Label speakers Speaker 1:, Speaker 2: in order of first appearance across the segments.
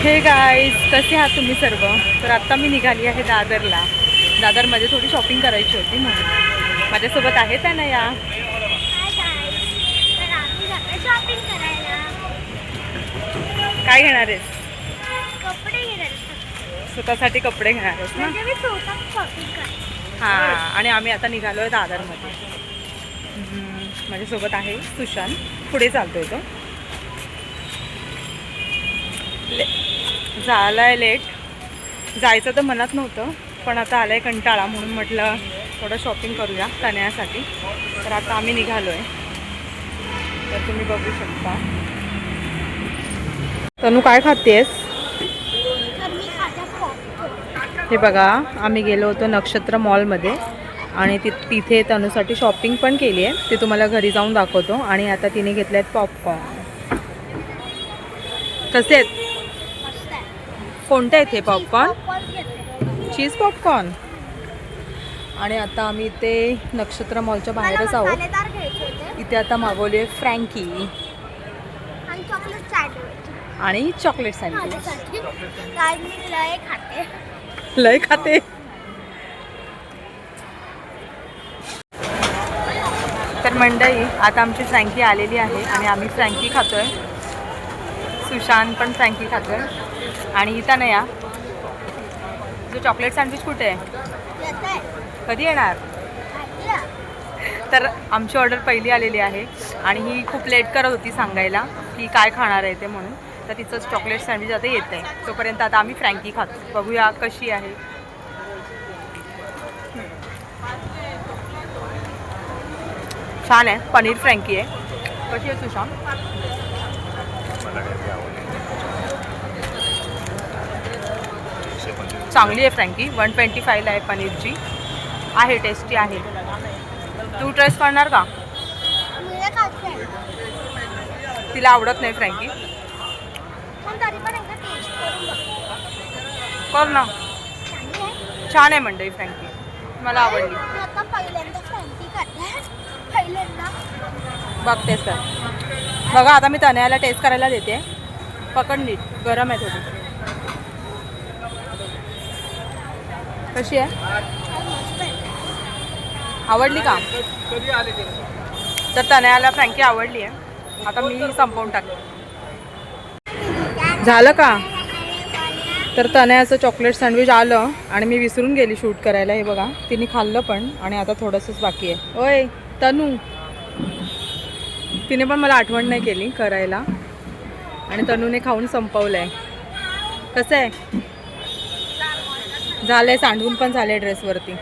Speaker 1: हे गाईज, कसे आहात तुम्ही सर्व? तर आत्ता मी निघाली आहे दादरला. दादरमध्ये थोडी शॉपिंग करायची होती म्हणून. माझ्यासोबत आहे त्या या. काय घेणार आहेस?
Speaker 2: कपडे घेणार.
Speaker 1: स्वतःसाठी कपडे घेणार आहेस ना?
Speaker 2: म्हणजे मी स्वतः शॉपिंग करते.
Speaker 1: हां, आणि आम्ही आता निघालो आहे दादरमध्ये. माझ्यासोबत आहे सुशांत. पुढे चालतोय तो. झालाय लेट. जायचं तर मनात नव्हतं, पण आता आलाय कंटाळा म्हणून म्हटलं थोडं शॉपिंग करूया तनयासाठी. तर आता आम्ही निघालो आहे. तर तुम्ही बघू शकता. तनू काय खातेस? हे बघा, आम्ही गेलो होतो नक्षत्र मॉलमध्ये आणि तिथे तनूसाठी शॉपिंग पण केली आहे. ते तुम्हाला घरी जाऊन दाखवतो. आणि आता तिने घेतले आहेत पॉपकॉर्न. कसे आहेत? कोणते आहेत हे पॉपकॉर्न? चीज पॉपकॉर्न. आणि आता आम्ही इथे नक्षत्र मॉलच्या बाहेरच आहोत. इथे आता मागवली आहे फ्रँकी आणि चॉकलेट सँडविच. लय खाते. तर मंडळी, आता आमची फ्रँकी आलेली आहे आणि आम्ही फ्रँकी खातोय. सुशांत पण फ्रँकी खातोय. आणि इथं नाही या जो चॉकलेट सँडविच कुठे आहे? कधी येणार? तर आमची ऑर्डर पहिली आलेली आहे आणि ही खूप लेट करत होती सांगायला की काय खाणार आहे ते म्हणून. तर तिचं चॉकलेट सँडविच आता येत आहे. तोपर्यंत आता आम्ही फ्रँकी खातो. बघूया कशी आहे. छान आहे. पनीर फ्रँकी आहे. कशी आहे सुशांत? चांगली आहे फ्रँकी. 125 आहे पनीरची. आहे, टेस्टी आहे. तू ट्रेस करणार का? तिला आवडत नाही फ्रँकी. कर ना. छान आहे मंडळी फ्रँकी. मला आवडली. बघ टेस्ट कर. बघा, आता मी तनयाला टेस्ट करायला देते. पकड नीट, गरम आहे थोडी. कशी आहे? आवडली का? तर तनयाला फ्रँकी आवडली आहे. आता मी संपवून टाकते. झालं का? तर तनयाचं चॉकलेट सँडविच आलं आणि मी विसरून गेली शूट करायला. हे बघा, तिने खाल्लं पण. आणि आता थोडंसंच बाकी आहे. ओय तनू, तिने पण मला आठवण नाही केली करायला. आणि तनूने खाऊन संपवलं आहे. कसं आहे? झालंय, सांडून पण झालंय ड्रेसवरती.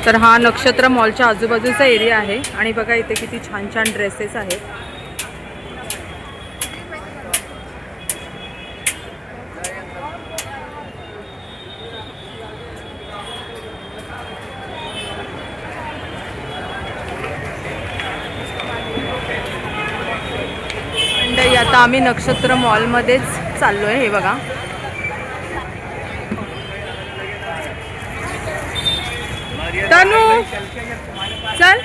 Speaker 1: तर हा नक्षत्र मॉलच्या आजूबाजूचा एरिया आहे. आणि बघा इथे किती छान छान ड्रेसेस आहेत. आता आम्ही नक्षत्र मॉलमध्येच चाललो आहे. हे बघा, तनू चल.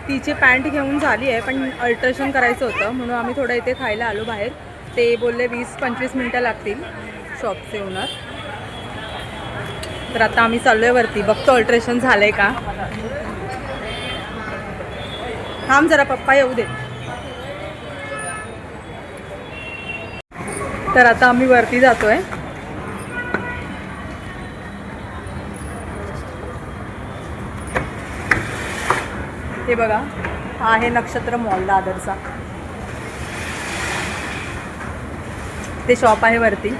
Speaker 1: तिची पॅन्ट घेऊन झाली आहे, पण अल्ट्रेशन करायचं होतं म्हणून आम्ही थोडं इथे खायला आलो बाहेर. ते बोलले 20-25 मिनटं लागतील शॉपचे ओनर. तर आता आम्ही चाललो आहे वरती. बघतो अल्ट्रेशन झालं आहे का. थांब जरा, पप्पा येऊ दे. तर आता आम्ही वरती जातोय. हे बघा, हा आहे नक्षत्र मॉल दादरचा. ते शॉप आहे वरती.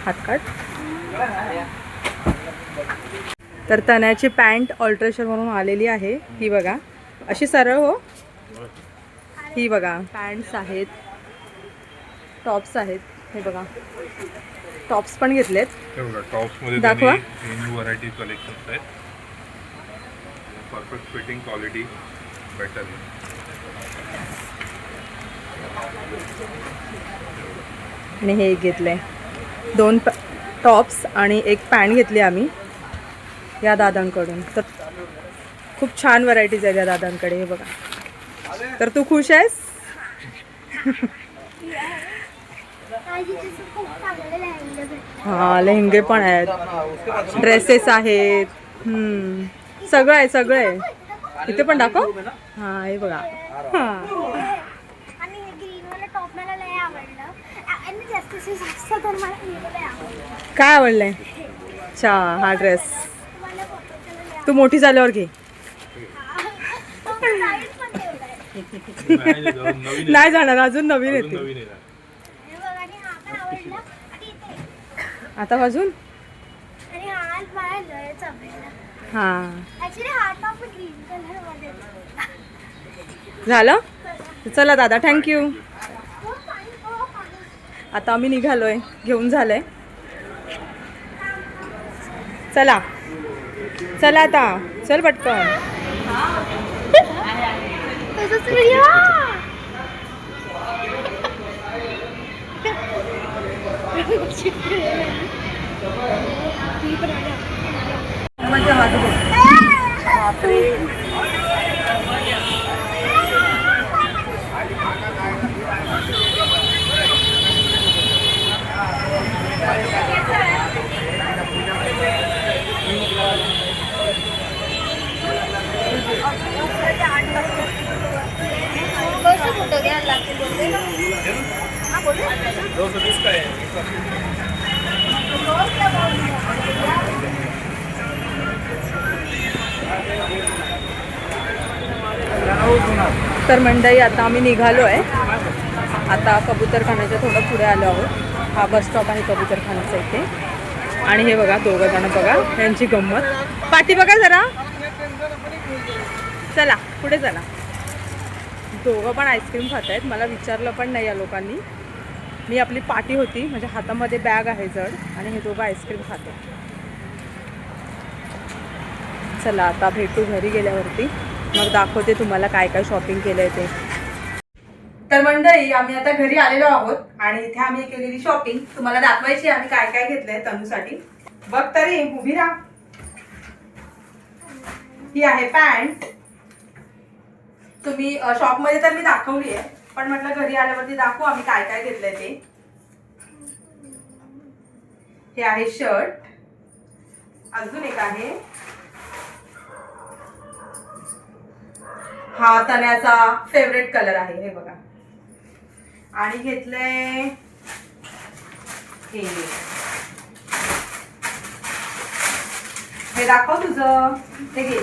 Speaker 1: हातकाट. तर तनयाची पॅन्ट ऑल्ट्रेशन म्हणून आलेली आहे. ही बघा, अशी सरळ हो. ही बघा, पॅन्ट्स आहेत, टॉप्स आहेत. हे बघा, टॉप्स पण घेतलेत.
Speaker 3: टॉप्समध्ये
Speaker 1: दाखवा.
Speaker 3: न्यू व्हरायटी कलेक्शन्स आहेत. Perfect fitting, quality better.
Speaker 1: आणि हे एक घेतलंय, 2 टॉप्स आणि एक पॅन्ट घेतली आम्ही या दादांकडून. तर खूप छान व्हरायटीज आहेत या दादांकडे, हे बघा. तर तू खुश आहेस? हा, लेहंगे पण आहेत, ड्रेसेस आहेत, सगळं आहे, सगळं आहे. इथे पण दाखव. हा, हे बघा. हा,
Speaker 2: आणि ग्रीन वाला टॉप मला लय आवडलं आणि जास्त तर मला हे लय आवडलं.
Speaker 1: काय आवडलंय? अच्छा, हा ड्रेस
Speaker 2: मला पप्पाला
Speaker 1: तू मोठी झाल्यावर घे.
Speaker 2: साईज पण तेवढा आहे.
Speaker 3: नवीन
Speaker 1: नाही जाणार, अजून नवीन येते.
Speaker 3: नवीन आहे ना.
Speaker 2: हे बघ, आणि हा पण आवडला आणि इथे
Speaker 1: आता अजून
Speaker 2: आणि हा मला लयच आवडला.
Speaker 1: हा,
Speaker 2: ऍक्च्युली हा टॉप ग्रीन कलर मध्ये
Speaker 1: झालं. चला दादा, थँक्यू.
Speaker 2: हो, पाणी, हो, पाणी.
Speaker 1: आता आम्ही निघालोय, घेऊन झालंय. चला चला आता, चल पटकन.
Speaker 2: तसंच व्हिडिओ.
Speaker 1: तर मंडळी, आता आम्ही निघालो आहे. आता कबूतरखान्याच्या थोडं पुढे आलो आहोत. हा बस स्टॉप आहे कबूतरखान्याचा इथे. आणि हे बघा, 2 जण बघा, यांची गंमत. पाठी बघा जरा. चला पुढे चला. 2 पण आईस्क्रीम खात आहेत. मला विचारलं पण नाही या लोकांनी. मी आपली पाटी होती, माझ्या हातामध्ये बॅग आहे जड, आणि हे 2 आईस्क्रीम खाते. चला आता भेटू घरी गेल्यावरती, मग दाखवते तुम्हाला काय काय शॉपिंग केलंय ते. तर मंडळी, आम्ही आता घरी आलेलो आहोत आणि इथे आम्ही केलेली शॉपिंग तुम्हाला दाखवायची. आम्ही काय काय घेतलंय तनूसाठी. बघ तरी, उभी राहा. ही आहे पॅन्ट. तुम्ही शॉपमध्ये तर मी दाखवली आहे, पण म्हटलं घरी आल्यावरती दाखवू आम्ही काय काय घेतलंय ते. हे आहे शर्ट. अजून एक आहे, हा तन्याचा फेवरेट कलर आहे, हे बघा. आणि घेतलंय हे दाखव तुझं. हे घे,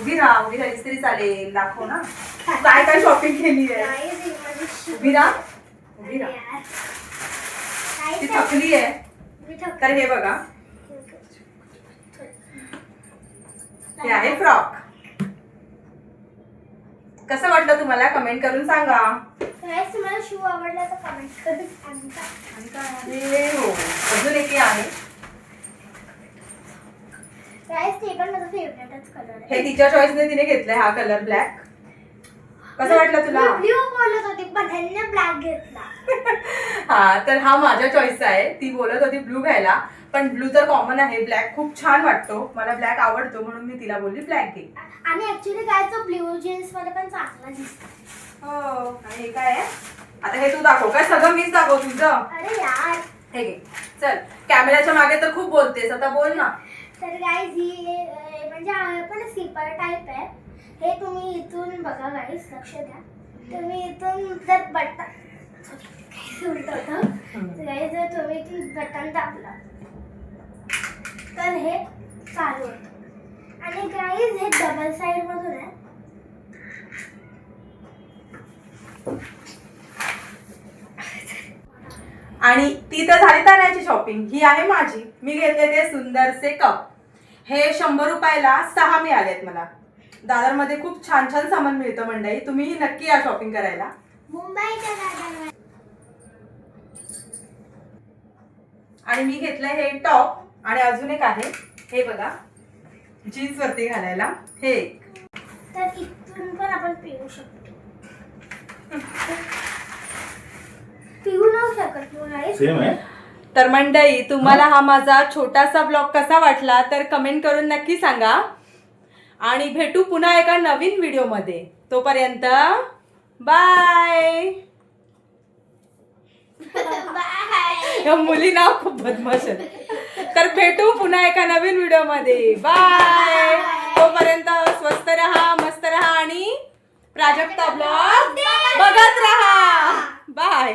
Speaker 1: उभी राहिलीस तरी चालेल. दाखव ना काय काय शॉपिंग केली आहे. उभी राहा. ती थकली आहे. तर हे बघा, हे आहे फ्रॉक. कसं वाटलं तुम्हाला, कमेंट करून सांगा.
Speaker 2: तुम्हाला शू आवडला तर कमेंट करून सांगा.
Speaker 1: आणि काय आहे, हो अजून एक आहे.
Speaker 2: गाइस, ते पण माझा फेवरेटच कलर आहे.
Speaker 1: हे तिच्या चॉईसने तिने घेतलंय, हा कलर ब्लॅक. कसं वाटलं तुला?
Speaker 2: ब्ल्यू बोलत होती पण ह्यांनी ब्लॅक घेतला.
Speaker 1: हा, तर हा माझ्या चॉईसचा आहे. ती बोलत होती ब्लू घ्यायला, पण ब्लू तर कॉमन आहे. ब्लॅक खूप छान वाटतो, मला ब्लॅक आवडतो, म्हणून मी तिला बोलली ब्लॅक घे.
Speaker 2: आणि ऍक्च्युली काय तो ब्ल्यू जीन्स मध्ये पण चांगला दिसतो.
Speaker 1: हो. आणि हे काय आहे, आता हे तू दाखव. काय सगळं मीच दाखव तुझं.
Speaker 2: अरे यार,
Speaker 1: हे घे. चल, कॅमेऱ्याच्या मागे तर खूप बोलतेस, आता बोल ना.
Speaker 2: तर गाईज ही म्हणजे आहे पण स्लीपर टाईप आहे. हे तुम्ही इथून बघा गाईज, लक्ष द्या. तुम्ही इथून जर बटन उलट होतं, गाईज जर तुम्ही इथून बटन दाबलं तर हे चालू होतं. आणि गाईज हे डबल साइड मधून आहे.
Speaker 1: आणि ती तर झाली तान्याची शॉपिंग. ही आहे माझी. मी घेतले ते सुंदरसे कप. हे 100 रुपयाला 6 मिळालेत मला. दादरमध्ये खूप छान छान सामान मिळतं मंडळी. तुम्हीही नक्की या शॉपिंग करायला.
Speaker 2: मुंबईच्या दादरवर.
Speaker 1: आणि मी घेतलंय हे टॉप. आणि अजून एक आहे, हे बघा, जीन्स वरती घालायला. हे
Speaker 2: तर इथून पण आपण पिऊ पिऊ शकतो. पिऊ नाही शकत मग guys.
Speaker 4: सेम आहे.
Speaker 1: तर मंडळी तुम्हाला हा माझा छोटासा ब्लॉग कसा वाटला तर कमेंट करून नक्की सांगा आणि भेटू पुन्हा एका नवीन व्हिडिओमध्ये. तोपर्यंत बाय. या मुली नाव खूप बदमाश आहेत. तर भेटू पुन्हा एका नवीन व्हिडिओमध्ये. बाय. तोपर्यंत स्वस्त राहा, मस्त राहा आणि प्राजक्ता ब्लॉग बघत राहा. बाय.